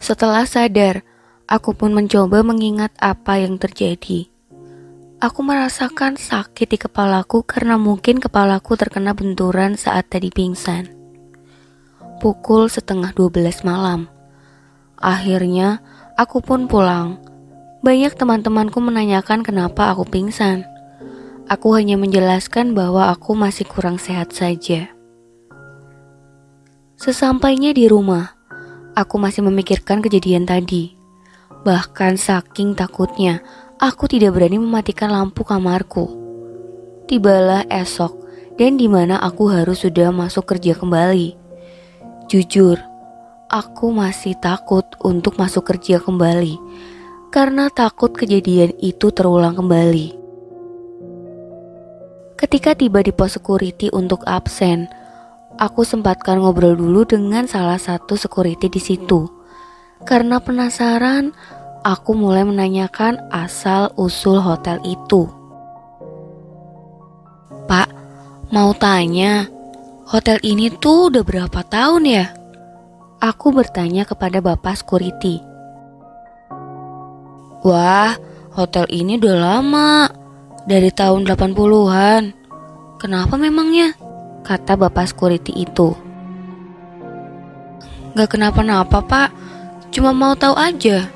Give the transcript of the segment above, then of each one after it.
Setelah sadar, aku pun mencoba mengingat apa yang terjadi. Aku merasakan sakit di kepalaku karena mungkin kepalaku terkena benturan saat tadi pingsan. Pukul setengah 12 malam. Akhirnya, aku pun pulang. Banyak teman-temanku menanyakan kenapa aku pingsan. Aku hanya menjelaskan bahwa aku masih kurang sehat saja. Sesampainya di rumah, aku masih memikirkan kejadian tadi. Bahkan saking takutnya, aku tidak berani mematikan lampu kamarku. Tibalah esok, dan di mana aku harus sudah masuk kerja kembali. Jujur, aku masih takut untuk masuk kerja kembali, karena takut kejadian itu terulang kembali. Ketika tiba di pos security untuk absen, aku sempatkan ngobrol dulu dengan salah satu security di situ. Karena penasaran, aku mulai menanyakan asal-usul hotel itu. Pak, mau tanya, hotel ini tuh udah berapa tahun ya? Aku bertanya kepada bapak security. Wah, hotel ini udah lama, dari tahun 80-an. Kenapa memangnya? Kata bapak security itu. Gak kenapa-napa pak, cuma mau tahu aja.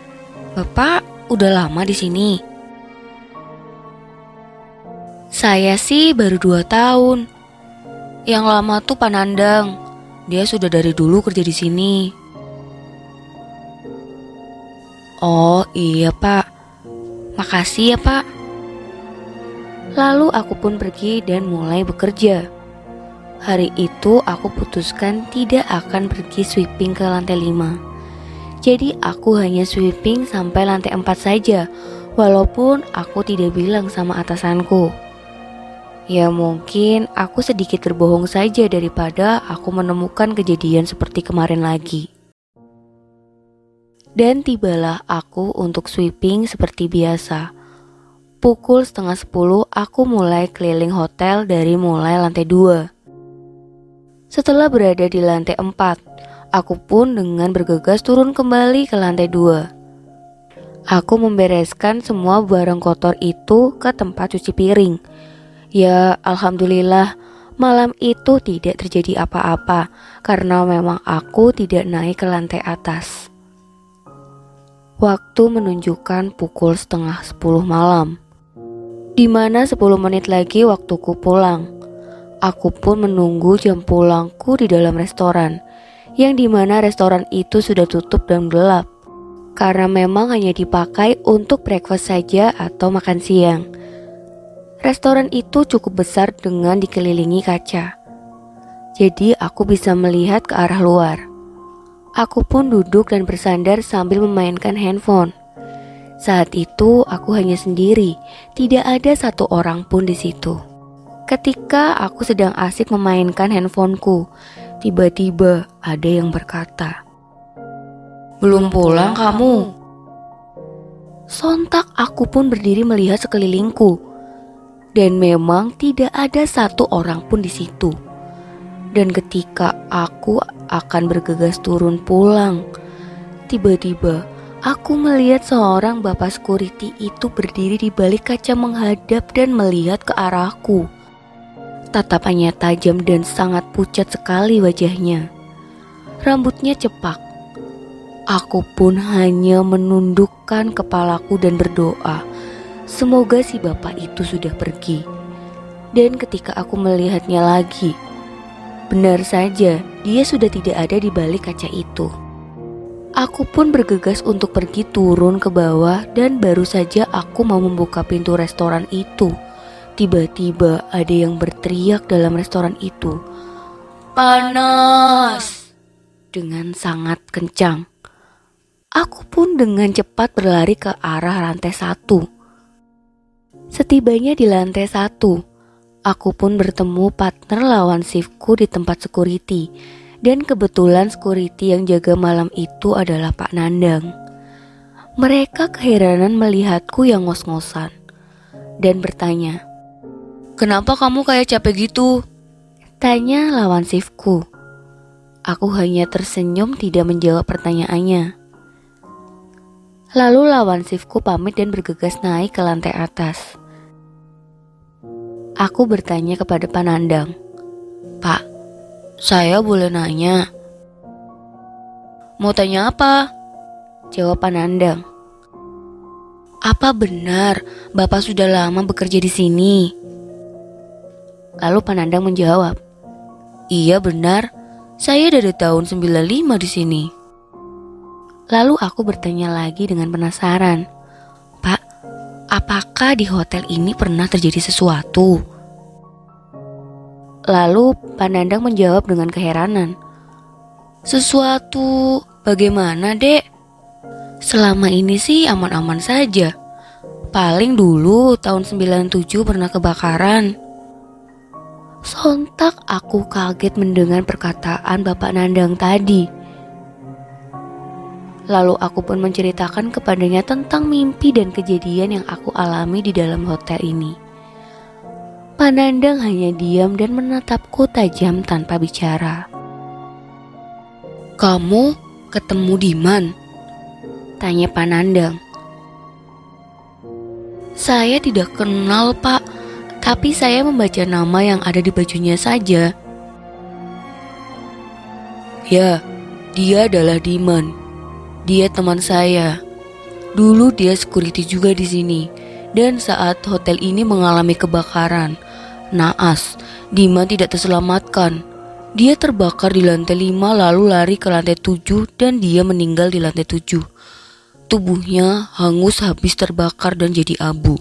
Bapak udah lama di sini? Saya sih baru 2 tahun. Yang lama tuh Pak Nandang. Dia sudah dari dulu kerja di sini. Oh iya pak, makasih ya pak. Lalu aku pun pergi dan mulai bekerja. Hari itu aku putuskan tidak akan pergi sweeping ke lantai 5. Jadi aku hanya sweeping sampai lantai 4 saja, walaupun aku tidak bilang sama atasanku. Ya mungkin aku sedikit berbohong saja daripada aku menemukan kejadian seperti kemarin lagi. Dan tibalah aku untuk sweeping seperti biasa. Pukul setengah 10 aku mulai keliling hotel dari mulai lantai 2. Setelah berada di lantai 4, aku pun dengan bergegas turun kembali ke lantai 2. Aku membereskan semua barang kotor itu ke tempat cuci piring. Ya, alhamdulillah, malam itu tidak terjadi apa-apa karena memang aku tidak naik ke lantai atas. Waktu menunjukkan pukul setengah 10 malam, di mana 10 menit lagi waktuku pulang. Aku pun menunggu jam pulangku di dalam restoran, yang dimana restoran itu sudah tutup dan gelap, karena memang hanya dipakai untuk breakfast saja atau makan siang. Restoran itu cukup besar dengan dikelilingi kaca, jadi aku bisa melihat ke arah luar. Aku pun duduk dan bersandar sambil memainkan handphone. Saat itu aku hanya sendiri, tidak ada satu orang pun di situ. Ketika aku sedang asik memainkan handphoneku, tiba-tiba ada yang berkata, "Belum pulang kamu?" Sontak aku pun berdiri melihat sekelilingku. Dan memang tidak ada satu orang pun di situ. Dan ketika aku akan bergegas turun pulang, tiba-tiba aku melihat seorang bapak security itu berdiri di balik kaca menghadap dan melihat ke arahku. Tatapannya tajam dan sangat pucat sekali wajahnya. Rambutnya cepak. Aku pun hanya menundukkan kepalaku dan berdoa, semoga si bapak itu sudah pergi. Dan ketika aku melihatnya lagi, benar saja dia sudah tidak ada di balik kaca itu. Aku pun bergegas untuk pergi turun ke bawah dan baru saja aku mau membuka pintu restoran itu, tiba-tiba ada yang berteriak dalam restoran itu, "Panas!" dengan sangat kencang. Aku pun dengan cepat berlari ke arah lantai 1. Setibanya di lantai 1, aku pun bertemu partner lawan shiftku di tempat security. Dan kebetulan security yang jaga malam itu adalah Pak Nandang. Mereka keheranan melihatku yang ngos-ngosan dan bertanya, "Kenapa kamu kayak capek gitu?" Tanya lawan shiftku. Aku hanya tersenyum tidak menjawab pertanyaannya. Lalu lawan shiftku pamit dan bergegas naik ke lantai atas. Aku bertanya kepada Panandang, "Pak, saya boleh nanya?" "Mau tanya apa?" jawab Panandang. "Apa benar Bapak sudah lama bekerja di sini?" Lalu Panandang menjawab, "Iya benar, saya dari tahun 95 di sini." Lalu aku bertanya lagi dengan penasaran, "Pak, apakah di hotel ini pernah terjadi sesuatu?" Lalu Panandang menjawab dengan keheranan, "Sesuatu bagaimana, Dek? Selama ini sih aman-aman saja. Paling dulu tahun 97 pernah kebakaran." Sontak aku kaget mendengar perkataan Bapak Nandang tadi. Lalu aku pun menceritakan kepadanya tentang mimpi dan kejadian yang aku alami di dalam hotel ini. Panandang hanya diam dan menatapku tajam tanpa bicara. "Kamu ketemu Diman?" tanya Panandang. "Saya tidak kenal, Pak, tapi saya membaca nama yang ada di bajunya saja." "Ya, dia adalah Diman. Dia teman saya. Dulu dia security juga di sini. Dan saat hotel ini mengalami kebakaran, naas, Diman tidak terselamatkan. Dia terbakar di lantai 5 lalu lari ke lantai 7 dan dia meninggal di lantai 7. Tubuhnya hangus habis terbakar dan jadi abu."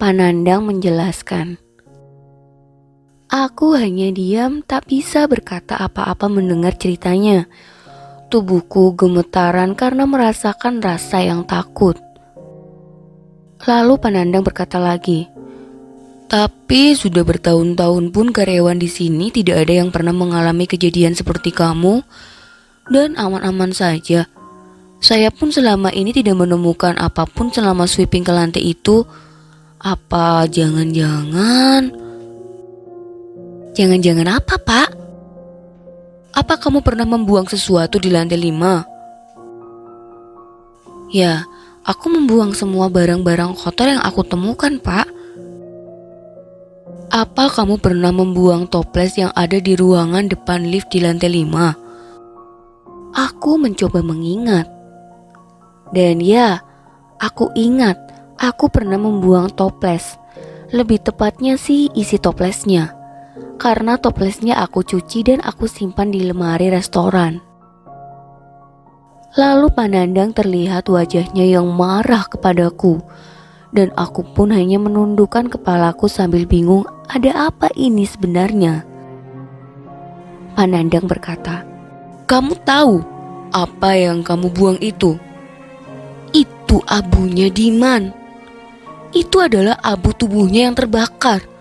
Panandang menjelaskan. Aku hanya diam, tak bisa berkata apa-apa mendengar ceritanya. Tubuhku gemetaran karena merasakan rasa yang takut. Lalu Panandang berkata lagi, "Tapi sudah bertahun-tahun pun karyawan di sini tidak ada yang pernah mengalami kejadian seperti kamu dan aman-aman saja. Saya pun selama ini tidak menemukan apapun selama sweeping ke lantai itu. Apa jangan-jangan apa, Pak? Apa kamu pernah membuang sesuatu di lantai 5? "Ya, aku membuang semua barang-barang kotor yang aku temukan, Pak." "Apa kamu pernah membuang toples yang ada di ruangan depan lift di lantai 5? Aku mencoba mengingat. Dan ya, aku ingat aku pernah membuang toples. Lebih tepatnya sih isi toplesnya. Karena toplesnya aku cuci dan aku simpan di lemari restoran." Lalu Panandang terlihat wajahnya yang marah kepadaku, dan aku pun hanya menundukkan kepalaku sambil bingung ada apa ini sebenarnya. Panandang berkata, "Kamu tahu apa yang kamu buang itu? Itu abunya Diman. Itu adalah abu tubuhnya yang terbakar.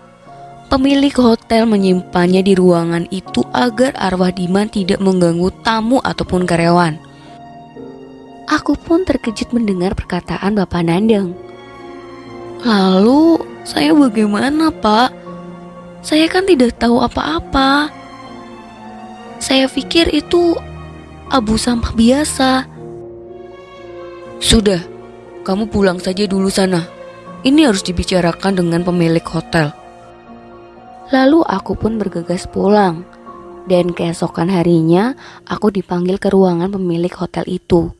Pemilik hotel menyimpannya di ruangan itu agar arwah Diman tidak mengganggu tamu ataupun karyawan." Aku pun terkejut mendengar perkataan Bapak Nandang. "Lalu saya bagaimana, Pak? Saya kan tidak tahu apa-apa. Saya pikir itu abu sampah biasa." "Sudah, kamu pulang saja dulu sana. Ini harus dibicarakan dengan pemilik hotel." Lalu aku pun bergegas pulang. Dan keesokan harinya aku dipanggil ke ruangan pemilik hotel itu.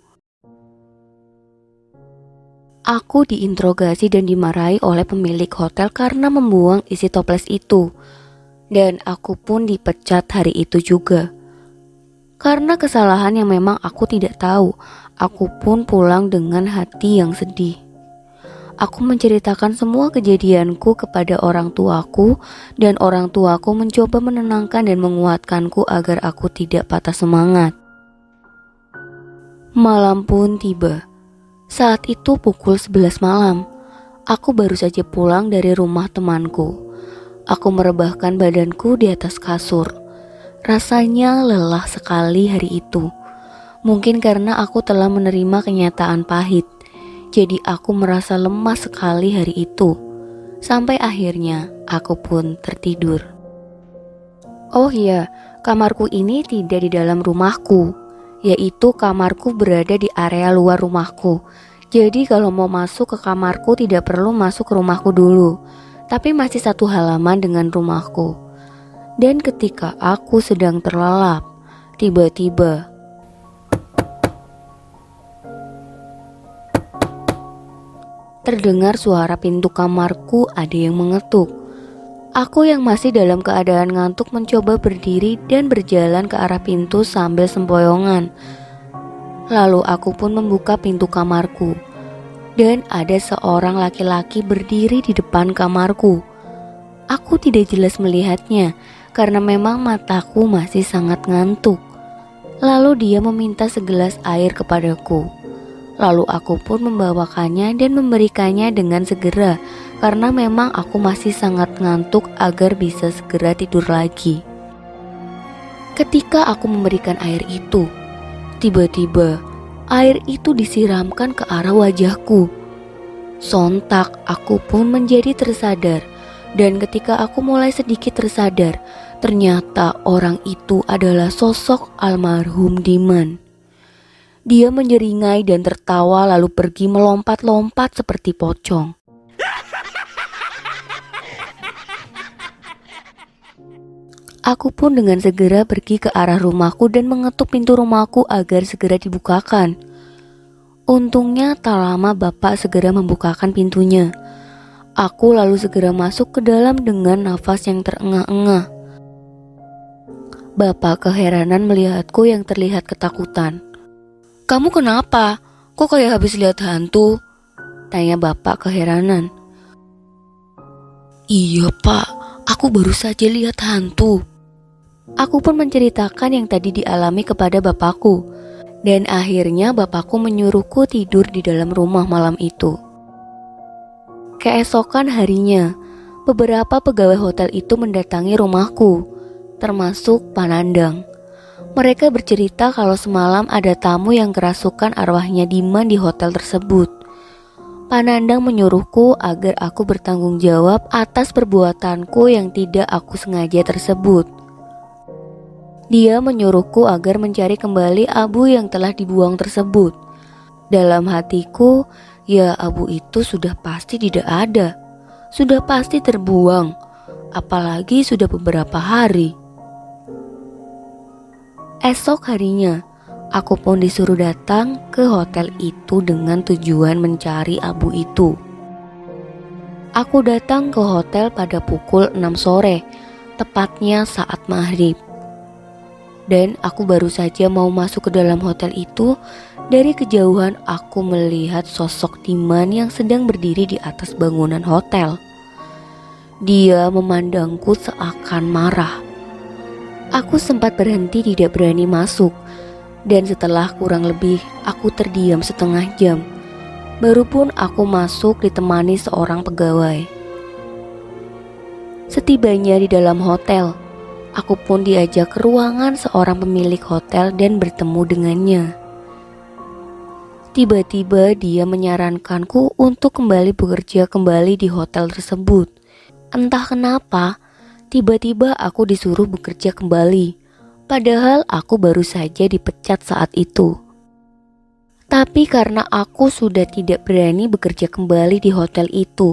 Aku diinterogasi dan dimarahi oleh pemilik hotel karena membuang isi toples itu. Dan aku pun dipecat hari itu juga. Karena kesalahan yang memang aku tidak tahu, aku pun pulang dengan hati yang sedih. Aku menceritakan semua kejadianku kepada orang tuaku dan orang tuaku mencoba menenangkan dan menguatkanku agar aku tidak patah semangat. Malam pun tiba. Saat itu pukul 11 malam. Aku baru saja pulang dari rumah temanku. Aku merebahkan badanku di atas kasur. Rasanya lelah sekali hari itu. Mungkin karena aku telah menerima kenyataan pahit. Jadi aku merasa lemas sekali hari itu. Sampai akhirnya aku pun tertidur. Oh iya, kamarku ini tidak di dalam rumahku, yaitu kamarku berada di area luar rumahku. Jadi kalau mau masuk ke kamarku tidak perlu masuk ke rumahku dulu, tapi masih satu halaman dengan rumahku. Dan ketika aku sedang terlelap, tiba-tiba terdengar suara pintu kamarku ada yang mengetuk. Aku yang masih dalam keadaan ngantuk mencoba berdiri dan berjalan ke arah pintu sambil sempoyongan. Lalu aku pun membuka pintu kamarku. Dan ada seorang laki-laki berdiri di depan kamarku. Aku tidak jelas melihatnya karena memang mataku masih sangat ngantuk. Lalu dia meminta segelas air kepadaku. Lalu aku pun membawakannya dan memberikannya dengan segera karena memang aku masih sangat ngantuk agar bisa segera tidur lagi. Ketika aku memberikan air itu, tiba-tiba air itu disiramkan ke arah wajahku. Sontak aku pun menjadi tersadar, dan ketika aku mulai sedikit tersadar, ternyata orang itu adalah sosok almarhum Diman. Dia menyeringai dan tertawa lalu pergi melompat-lompat seperti pocong. Aku pun dengan segera pergi ke arah rumahku dan mengetuk pintu rumahku agar segera dibukakan. Untungnya tak lama bapak segera membukakan pintunya. Aku lalu segera masuk ke dalam dengan nafas yang terengah-engah. Bapak keheranan melihatku yang terlihat ketakutan. "Kamu kenapa? Kok kayak habis lihat hantu?" tanya bapak keheranan. "Iya pak, aku baru saja lihat hantu." Aku pun menceritakan yang tadi dialami kepada bapakku, dan akhirnya bapakku menyuruhku tidur di dalam rumah malam itu. Keesokan harinya, beberapa pegawai hotel itu mendatangi rumahku, termasuk Panandang. Mereka bercerita kalau semalam ada tamu yang kerasukan arwahnya Diman di hotel tersebut. Panandang menyuruhku agar aku bertanggung jawab atas perbuatanku yang tidak aku sengaja tersebut. Dia menyuruhku agar mencari kembali abu yang telah dibuang tersebut. Dalam hatiku, ya abu itu sudah pasti tidak ada, sudah pasti terbuang, apalagi sudah beberapa hari. Esok harinya, aku pun disuruh datang ke hotel itu dengan tujuan mencari abu itu. Aku datang ke hotel pada pukul 6 sore, tepatnya saat maghrib. Dan aku baru saja mau masuk ke dalam hotel itu, dari kejauhan aku melihat sosok Diman yang sedang berdiri di atas bangunan hotel. Dia memandangku seakan marah. Aku sempat berhenti tidak berani masuk, dan setelah kurang lebih aku terdiam setengah jam, baru pun aku masuk ditemani seorang pegawai. Setibanya di dalam hotel, aku pun diajak ke ruangan seorang pemilik hotel dan bertemu dengannya. Tiba-tiba dia menyarankanku untuk kembali bekerja kembali di hotel tersebut. Entah kenapa, tiba-tiba aku disuruh bekerja kembali, padahal aku baru saja dipecat saat itu. Tapi karena aku sudah tidak berani bekerja kembali di hotel itu,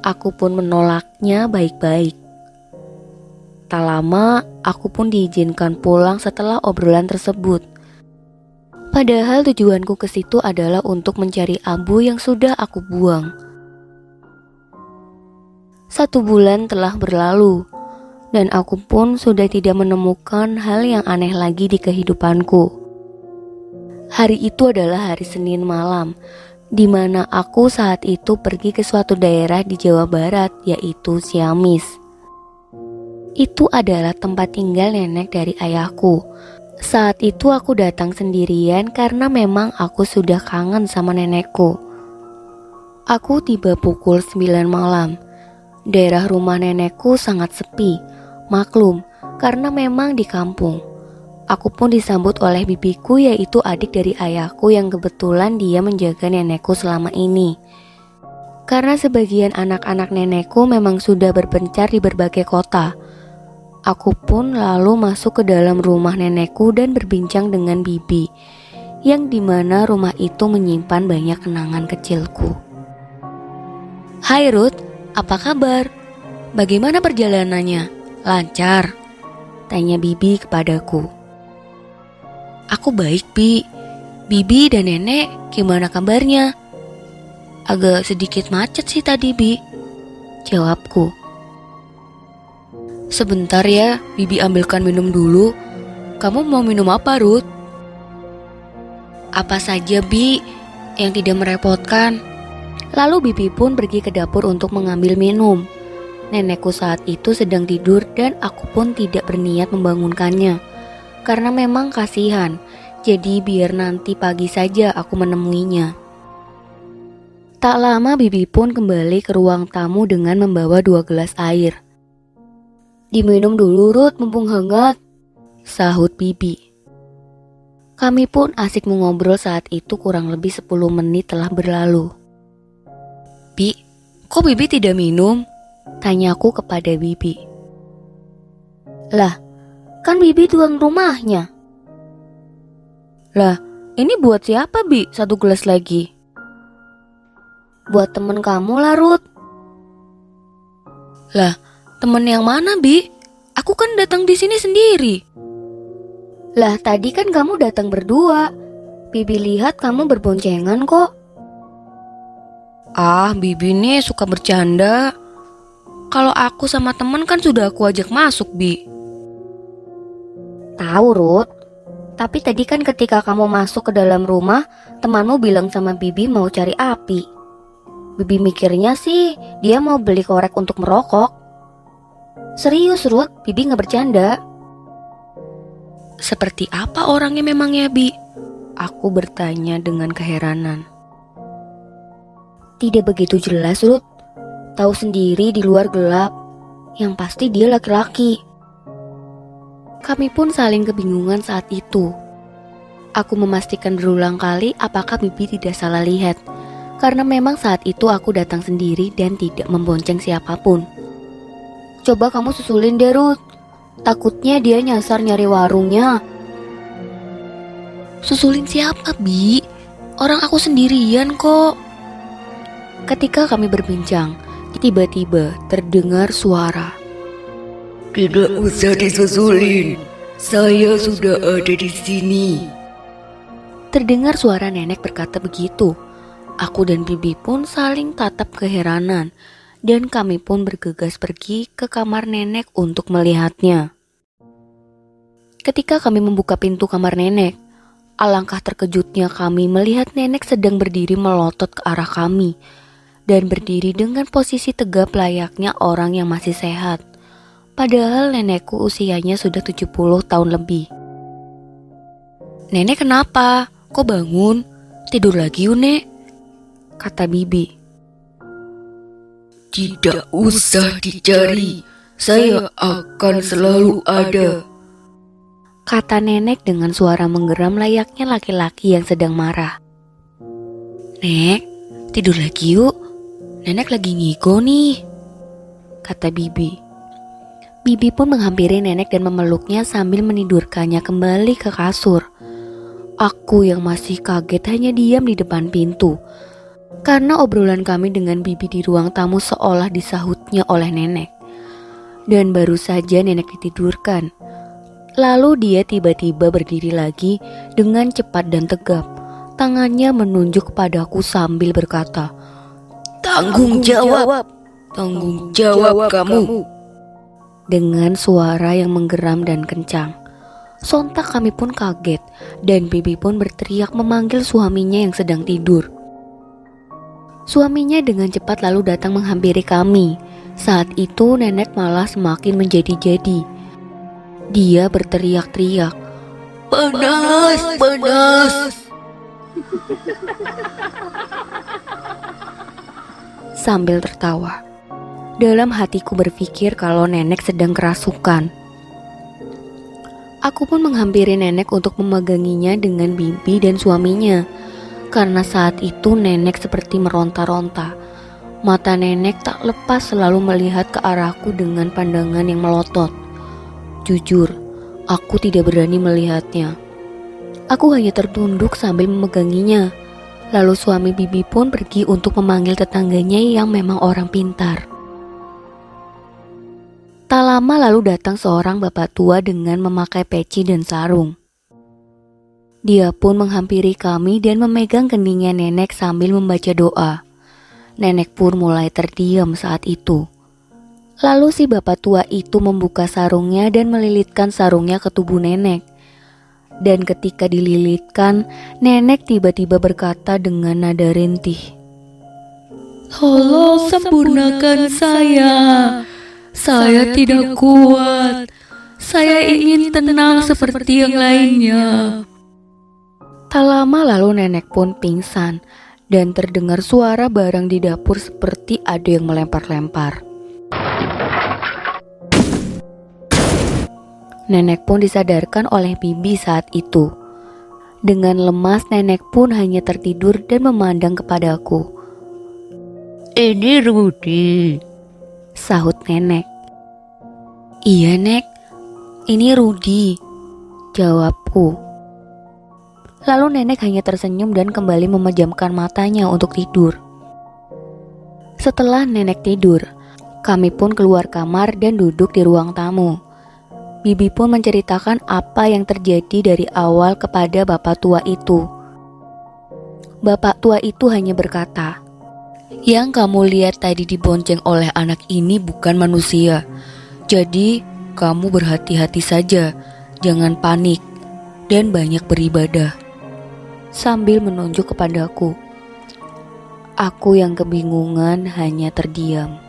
aku pun menolaknya baik-baik. Tak lama, aku pun diizinkan pulang setelah obrolan tersebut. Padahal tujuanku ke situ adalah untuk mencari abu yang sudah aku buang. 1 bulan telah berlalu, dan aku pun sudah tidak menemukan hal yang aneh lagi di kehidupanku. Hari itu adalah hari Senin malam, di mana aku saat itu pergi ke suatu daerah di Jawa Barat, yaitu Ciamis. Itu adalah tempat tinggal nenek dari ayahku. Saat itu aku datang sendirian karena memang aku sudah kangen sama nenekku. Aku tiba pukul 9 malam. Daerah rumah nenekku sangat sepi, maklum, karena memang di kampung. Aku pun disambut oleh bibiku, yaitu adik dari ayahku yang kebetulan dia menjaga nenekku selama ini. Karena sebagian anak-anak nenekku memang sudah berpencar di berbagai kota, aku pun lalu masuk ke dalam rumah nenekku dan berbincang dengan bibi, yang dimana rumah itu menyimpan banyak kenangan kecilku. Hai Ruth, apa kabar? Bagaimana perjalanannya? Lancar? Tanya Bibi kepadaku. Aku baik, Bi. Bibi dan Nenek gimana kabarnya? Agak sedikit macet sih tadi, Bi. Jawabku. Sebentar ya, Bibi ambilkan minum dulu. Kamu mau minum apa, Ruth? Apa saja, Bi, yang tidak merepotkan. Lalu Bibi pun pergi ke dapur untuk mengambil minum. Nenekku saat itu sedang tidur dan aku pun tidak berniat membangunkannya. Karena memang kasihan, jadi biar nanti pagi saja aku menemuinya. Tak lama Bibi pun kembali ke ruang tamu dengan membawa 2 gelas air. Diminum dulu Ruth, mumpung hangat, sahut Bibi. Kami pun asik mengobrol saat itu kurang lebih 10 menit telah berlalu. Bi, kok Bibi tidak minum? Tanyaku kepada Bibi. Lah, kan Bibi tuan rumahnya. Lah, ini buat siapa Bi 1 gelas lagi? Buat temen kamu lah Ruth. Lah, temen yang mana, Bi? Aku kan datang di sini sendiri. Lah, tadi kan kamu datang berdua. Bibi lihat kamu berboncengan kok. Ah, Bibi nih suka bercanda. Kalau aku sama temen kan sudah aku ajak masuk, Bi. Tahu, Ruth. Tapi tadi kan ketika kamu masuk ke dalam rumah, temanmu bilang sama Bibi mau cari api. Bibi mikirnya sih dia mau beli korek untuk merokok. Serius Ruth, Bibi gak bercanda. Seperti apa orangnya memangnya, Bi? Aku bertanya dengan keheranan. Tidak begitu jelas Ruth. Tahu sendiri di luar gelap. Yang pasti dia laki-laki. Kami pun saling kebingungan saat itu. Aku memastikan berulang kali apakah Bibi tidak salah lihat. Karena memang saat itu aku datang sendiri dan tidak membonceng siapapun. Coba kamu susulin deh Ruth. Takutnya dia nyasar nyari warungnya. Susulin siapa, Bi? Orang aku sendirian kok. Ketika kami berbincang, tiba-tiba terdengar suara. Tidak usah disusulin. Saya sudah ada di sini. Terdengar suara nenek berkata begitu. Aku dan Bibi pun saling tatap keheranan. Dan kami pun bergegas pergi ke kamar nenek untuk melihatnya. Ketika kami membuka pintu kamar nenek, alangkah terkejutnya kami melihat nenek sedang berdiri melotot ke arah kami. Dan berdiri dengan posisi tegap layaknya orang yang masih sehat. Padahal nenekku usianya sudah 70 tahun lebih. Nenek kenapa? Kok bangun? Tidur lagi yuk, Nek? Kata Bibi. Tidak usah dicari, saya akan selalu ada. Kata nenek dengan suara menggeram layaknya laki-laki yang sedang marah. Nek, tidur lagi yuk. Nenek lagi ngigo nih, kata Bibi. Bibi pun menghampiri nenek dan memeluknya sambil menidurkannya kembali ke kasur. Aku yang masih kaget hanya diam di depan pintu. Karena obrolan kami dengan Bibi di ruang tamu seolah disahutnya oleh nenek. Dan baru saja nenek ditidurkan. Lalu dia tiba-tiba berdiri lagi dengan cepat dan tegap. Tangannya menunjuk padaku sambil berkata, "Tanggung jawab, tanggung jawab kamu." Dengan suara yang menggeram dan kencang. Sontak kami pun kaget dan Bibi pun berteriak memanggil suaminya yang sedang tidur. Suaminya dengan cepat lalu datang menghampiri kami. Saat itu nenek malah semakin menjadi-jadi. Dia berteriak-teriak, "Panas, panas!" Sambil tertawa. Dalam hatiku berpikir kalau nenek sedang kerasukan. Aku pun menghampiri nenek untuk memeganginya dengan Bibi dan suaminya. Karena saat itu nenek seperti meronta-ronta. Mata nenek tak lepas selalu melihat ke arahku dengan pandangan yang melotot. Jujur, aku tidak berani melihatnya. Aku hanya tertunduk sambil memeganginya. Lalu suami bibi pun pergi untuk memanggil tetangganya yang memang orang pintar. Tak lama lalu datang seorang bapak tua dengan memakai peci dan sarung. Dia pun menghampiri kami dan memegang keningnya nenek sambil membaca doa. Nenek pun mulai terdiam saat itu. Lalu si bapak tua itu membuka sarungnya dan melilitkan sarungnya ke tubuh nenek. Dan ketika dililitkan, nenek tiba-tiba berkata dengan nada rintih, "Tolong sempurnakan saya. Saya tidak kuat. Saya ingin tenang seperti yang lainnya." Tak lama lalu nenek pun pingsan dan terdengar suara barang di dapur seperti ada yang melempar-lempar. Nenek pun disadarkan oleh bibi saat itu. Dengan lemas nenek pun hanya tertidur dan memandang kepadaku. "Ini Rudi," sahut nenek. "Iya nek, ini Rudi," jawabku. Lalu nenek hanya tersenyum dan kembali memejamkan matanya untuk tidur. Setelah nenek tidur, kami pun keluar kamar dan duduk di ruang tamu. Bibi pun menceritakan apa yang terjadi dari awal kepada bapak tua itu. Bapak tua itu hanya berkata, "Yang kamu lihat tadi dibonceng oleh anak ini bukan manusia. Jadi kamu berhati-hati saja, jangan panik, dan banyak beribadah." Sambil menunjuk kepadaku. Aku yang kebingungan hanya terdiam.